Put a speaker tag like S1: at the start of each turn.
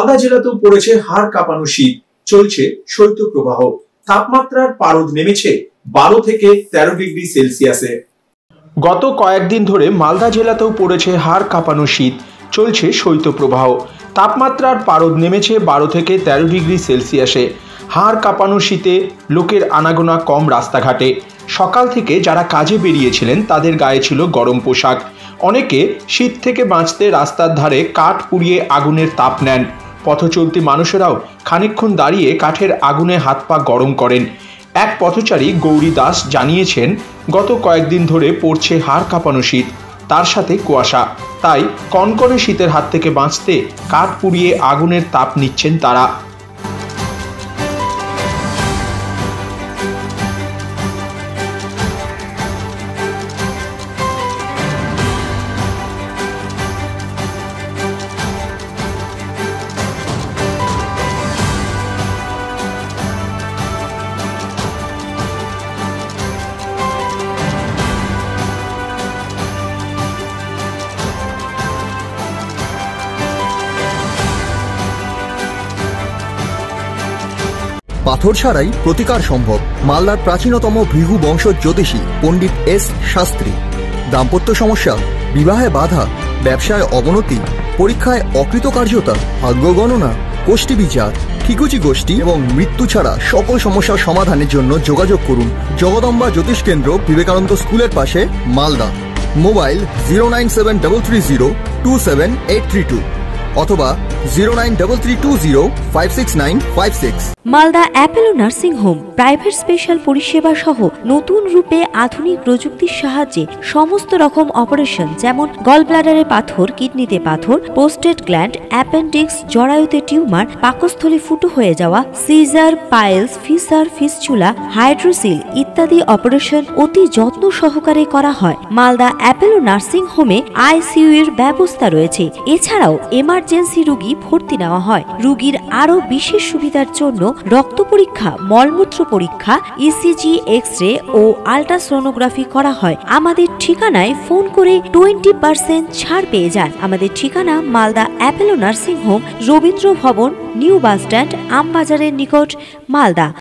S1: মালদা জেলাতেও পড়েছে হাড় কাঁপানো শীত, চলছে শৈত্যপ্রবাহ। তাপমাত্রার পারদ নেমেছে 12 থেকে 13 ডিগ্রি সেলসিয়াসে। গত কয়েকদিন ধরে মালদা জেলাতেও পড়েছে হাড় কাঁপানো শীত, চলছে শৈত্যপ্রবাহ। তাপমাত্রার পারদ নেমেছে 12 থেকে 13 ডিগ্রি সেলসিয়াসে। হাড় কাঁপানো শীতে লোকের আনাগোনা কম রাস্তাঘাটে। সকাল থেকে যারা কাজে বেরিয়েছিলেন তাদের গায়ে ছিল গরম পোশাক। অনেকে শীত থেকে বাঁচতে রাস্তার ধারে কাঠ পুড়িয়ে আগুনের তাপ নেন। পথচলতি মানুষেরাও খানিকক্ষণ দাঁড়িয়ে কাঠের আগুনে হাত পা গরম করেন। এক পথচারী গৌরী দাস জানিয়েছেন, গত কয়েকদিন ধরে পড়ছে হাড় কাঁপানো শীত, তার সাথে কুয়াশা। তাই কনকনে শীতের হাত থেকে বাঁচতে কাঠ পুড়িয়ে আগুনের তাপ নিচ্ছেন তারা।
S2: পাথর ছাড়াই প্রতিকার সম্ভব। মালদার প্রাচীনতম ভৃগু বংশ জ্যোতিষী পণ্ডিত এস শাস্ত্রী। দাম্পত্য সমস্যা, বিবাহে বাধা, ব্যবসায় অবনতি, পরীক্ষায় অকৃতকার্যতা, ভাগ্য গণনা, গোষ্ঠী বিচার, ঠিকুচি গোষ্ঠী এবং মৃত্যু ছাড়া সকল সমস্যার সমাধানের জন্য যোগাযোগ করুন জগদম্বা জ্যোতিষ কেন্দ্র, বিবেকানন্দ স্কুলের পাশে, মালদা। মোবাইল 09730278332 অথবা 09332056956।
S3: Malda Apollo nursing home private special পরিষেবা সহ নতুন রূপে আধুনিক প্রযুক্তির সাহায্যে সমস্ত রকম অপারেশন, যেমন গল ব্লাডারে পাথর, কিডনিতে পাথর, প্রোস্টেট গ্ল্যান্ড, অ্যাপেন্ডিক্স, জরায়ুতে টিউমার, পাকস্থলী ফুটো হয়ে যাওয়া, caesar, piles, fissure, fistula, hydrocele ইত্যাদি অপারেশন অতি যত্ন সহকারে করা হয়। মালদা অ্যাপেলো নার্সিং হোমে আইসিইউ এর ব্যবস্থা রয়েছে। এছাড়াও এমার্জেন্সি রোগী ভর্তি নেওয়া হয়। রোগীর আরো বিশেষ সুবিধার জন্য রক্ত পরীক্ষা, মলমূত্র পরীক্ষা, ইসিজি, এক্স-রে ও আল্ট্রাসোনোগ্রাফি করা হয়। আমাদের ঠিকানায় ফোন করে 20% ছাড় পেয়ে যান। আমাদের ঠিকানা Malda Apollo nursing home, Rabindra ভবন, নিউ বাস স্ট্যান্ড, আমবাজারের নিকট, মালদা।